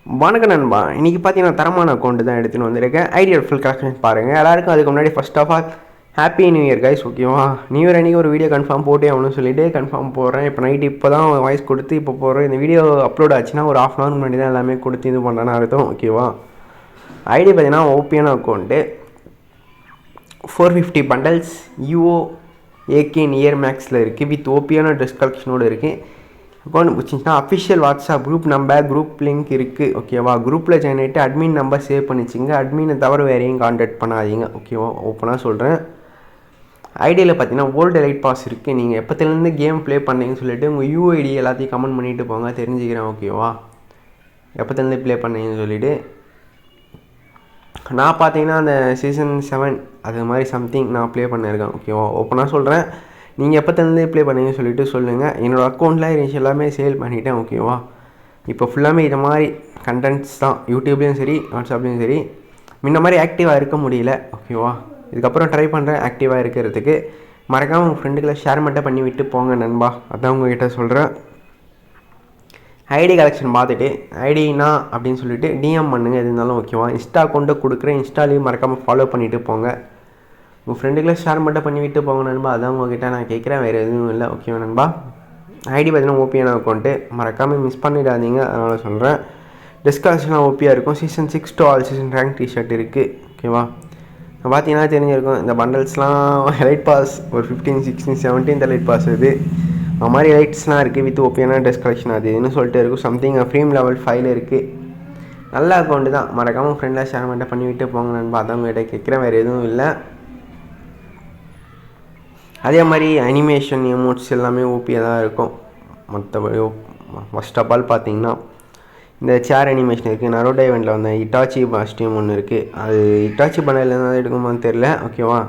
வணக்கம் நண்பா. இன்றைக்கி பார்த்தீங்கன்னா தரமான அக்கௌண்ட்டு தான் எடுத்துன்னு வந்திருக்கேன். ஐடியல் ஃபுல் கலெக்ஷன்ஸ் பாருங்கள். எல்லாருக்கும் அதுக்கு முன்னாடி first of all happy new year guys. ஓகேவா? நியூ இயர் அன்றைக்கி ஒரு வீடியோ கன்ஃபார்ம் போட்டே ஆகணும்னு சொல்லிட்டு கன்ஃபார்ம் போடுறேன். இப்போ நைட்டு இப்போ தான் வாய்ஸ் கொடுத்து இப்போ போடுறேன். இந்த வீடியோ அப்லோட் ஆச்சுன்னா ஒரு ½ ஹவர் முன்னாடி தான் எல்லாமே கொடுத்து இது பண்ணுறேன்னு அர்த்தம். ஓகேவா? ஐடி பார்த்தீங்கன்னா ஓபியான அக்கௌண்ட்டு 450 பண்டல்ஸ் யூஓ ஏகே நியர் மேக்ஸில் இருக்குது. வித் ஓபியான ட்ரெஸ் கலெக்ஷனோடு இருக்குது. அக்கௌண்ட் பிடிச்சிங்கன்னா official WhatsApp group number group link இருக்குது. ஓகேவா? குரூப்பில் ஜாயின் ஆகிட்டு அட்மின் நம்பர் சேவ் பண்ணிச்சிங்க. அட்மினை தவிர வேறையும் கான்டாக்ட் பண்ணாதீங்க. ஓகேவா? ஓப்பனாக சொல்கிறேன். ஐடியில் பார்த்தீங்கன்னா ஓல்டு எலைட் பாஸ் இருக்குது. நீங்கள் எப்போத்துலேருந்து கேம் ப்ளே பண்ணீங்கன்னு சொல்லிட்டு உங்கள் யூஐடி எல்லாத்தையும் கமெண்ட் பண்ணிவிட்டு போங்க, தெரிஞ்சுக்கிறேன். ஓகேவா? எப்போத்துலேருந்து ப்ளே பண்ணீங்கன்னு சொல்லிவிட்டு நான் பார்த்தீங்கன்னா அந்த சீசன் 7 அது மாதிரி சம்திங் நான் ப்ளே பண்ணியிருக்கேன். ஓகேவா? ஓப்பனாக சொல்கிறேன். நீங்கள் எப்போத்துலேருந்து ப்ளே பண்ணீங்கன்னு சொல்லிட்டு சொல்லுங்கள். என்னோடய அக்கௌண்ட்டில் இருந்துச்சு எல்லாமே சேல் பண்ணிவிட்டேன். ஓகேவா? இப்போ ஃபுல்லாமே இது மாதிரி கண்டென்ட்ஸ் தான். யூடியூப்லேயும் சரி வாட்ஸ்அப்லேயும் சரி முன்ன மாதிரி ஆக்டிவாக இருக்க முடியல. ஓகேவா? இதுக்கப்புறம் ட்ரை பண்ணுறேன் ஆக்டிவாக இருக்கிறதுக்கு. மறக்காமல் உங்கள் ஃப்ரெண்டுகளை ஷேர் மட்டும் பண்ணி விட்டு போங்க நண்பா. அதான் உங்கள்கிட்ட சொல்கிறேன். ஐடி கலெக்ஷன் பார்த்துட்டு ஐடினா அப்படின்னு சொல்லிட்டு டிஎம் பண்ணுங்கள். எது இருந்தாலும். ஓகேவா? இன்ஸ்டா அக்கௌண்ட்டை கொடுக்குறேன். இன்ஸ்டாலையும் மறக்காமல் ஃபாலோ பண்ணிவிட்டு போங்க. உங்கள் ஃப்ரெண்டுகளை ஷேர் மட்டும் பண்ணிவிட்டு போங்க நண்பா. அதான் உங்கள்கிட்ட நான் கேட்குறேன், வேறு எதுவும் இல்லை. ஓகேவா நண்பா? ஐடி பார்த்தீங்கன்னா ஓபியான அக்கௌண்ட்டு, மறக்காமல் மிஸ் பண்ணிடாதீங்க. அதனால் சொல்கிறேன். டிஸ்கஷன்லாம் ஓபியாக இருக்கும். Season 6 to all season rank T shirt இருக்குது. ஓகேவா? பார்த்தீங்கன்னா தெரிஞ்சிருக்கும். இந்த பண்டல்ஸ்லாம் எலைட் பாஸ் ஒரு 15, 16, 17 எலைட் பாஸ் இது அது மாதிரி எலைட்ஸ்லாம் இருக்குது. வித் ஓபியான ட்ரெஸ் கலெக்ஷன் அது இதுன்னு சொல்லிட்டு இருக்கும். சம்திங் ஃப்ரீம் லெவல் 5 இருக்குது. நல்ல அக்கௌண்ட்டு தான். மறக்காமல் ஃப்ரெண்டாக ஷேர் மட்டும் பண்ணிவிட்டு போங்க நண்பா. அதான் உங்கள்கிட்ட கேட்குறேன், வேறு எதுவும் இல்லை. அதே மாதிரி அனிமேஷன் எமோட்ஸ் எல்லாமே ஓபியாக தான் இருக்கும். மற்றபடி ஃபர்ஸ்ட் ஆஃப் ஆல் பார்த்தீங்கன்னா இந்த சேர் அனிமேஷன் இருக்குது. நரோட்டோ ஈவெண்ட்டில் வந்த இட்டாச்சி காஸ்டியூம் ஒன்று இருக்குது. அது இட்டாச்சி பண்ணையிலேருந்து தான் எடுக்குமான்னு தெரில. ஓகேவா?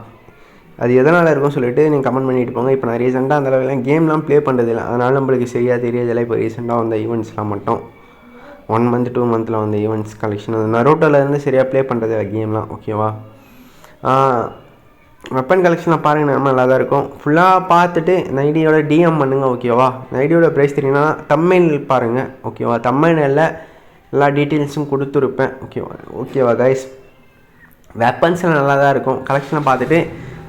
அது எதனால் இருக்கும்னு சொல்லிட்டு நீங்கள் கமெண்ட் பண்ணிட்டு போங்க. இப்போ நான் ரீசெண்டாக அந்த அளவுக்குலாம் கேம்லாம் ப்ளே பண்ணுறதில்ல. அதனால் நம்மளுக்கு சரியாக தெரியாதில்ல. இப்போ ரீசெண்டாக வந்த ஈவெண்ட்ஸ்லாம் மட்டும் 1 month 2 monthத்தில் வந்த ஈவெண்ட்ஸ் கலெக்ஷன் அது நரோட்டோலேருந்து சரியாக ப்ளே பண்ணுறதில்ல கேம்லாம். ஓகேவா? வெப்பன் கலெக்ஷனில் பாருங்கள், நம்ம நல்லா தான் இருக்கும். ஃபுல்லாக பார்த்துட்டு இந்த ஐடியோட டிஎம் பண்ணுங்கள். ஓகேவா? இந்த ஐடியோட ப்ரைஸ் தெரியுன்னா தம்ப்நெயில் பாருங்கள். ஓகேவா? தம்ப்நெயிலில் எல்லா டீட்டெயில்ஸும் கொடுத்துருப்பேன். ஓகேவா கைஸ்? வெப்பன்ஸ்லாம் நல்லா தான் இருக்கும். கலெக்ஷனை பார்த்துட்டு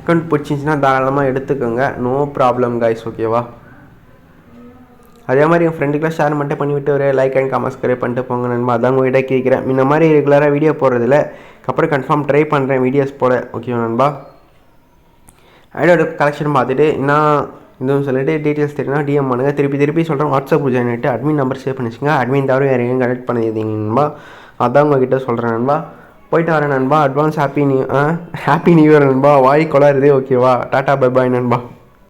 அக்கௌண்ட் பிடிச்சிச்சின்னா தாராளமாக எடுத்துக்கோங்க. No problem guys. ஓகேவா? அதே மாதிரி என் ஃப்ரெண்டுக்கெலாம் ஷேர் மட்டும் பண்ணிவிட்டு ஒரு லைக் அண்ட் கமெண்ட் சப்ஸ்கிரைப் பண்ணிட்டு போங்க நண்பா. அதான் உங்கள்கிட்ட கேட்குறேன். இந்த மாதிரி ரெகுலராக வீடியோ போடுறதில்ல. அப்புறம் கன்ஃபார்ம் ட்ரை பண்ணுறேன் வீடியோஸ் போட. ஓகேவா நண்பா? ஐடியோட கலெக்ஷன் பார்த்துட்டு இன்னும் இதுவும் சொல்லிட்டு டீட்டெயில்ஸ் தெரியும்னா டிஎம் பண்ணுங்கள். திருப்பி சொல்கிறேன். வாட்ஸ்அப் ஜாயின் ஆகிட்டு அட்மின் நம்பர் சேவ் பண்ணி வச்சுங்க. அட்மின் தவிர வேறு எங்கேயும் கனெக்ட் பண்ணியிருந்தீங்க நண்பா. அதான் உங்கள்கிட்ட சொல்கிறேன் நண்பா. போயிட்டு வரேன் நண்பா. அட்வான்ஸ் ஹாப்பி நியூ இயர் நண்பா. வாய் கொளாருது. ஓகேவா? டாட்டா பை பாய் நண்பா.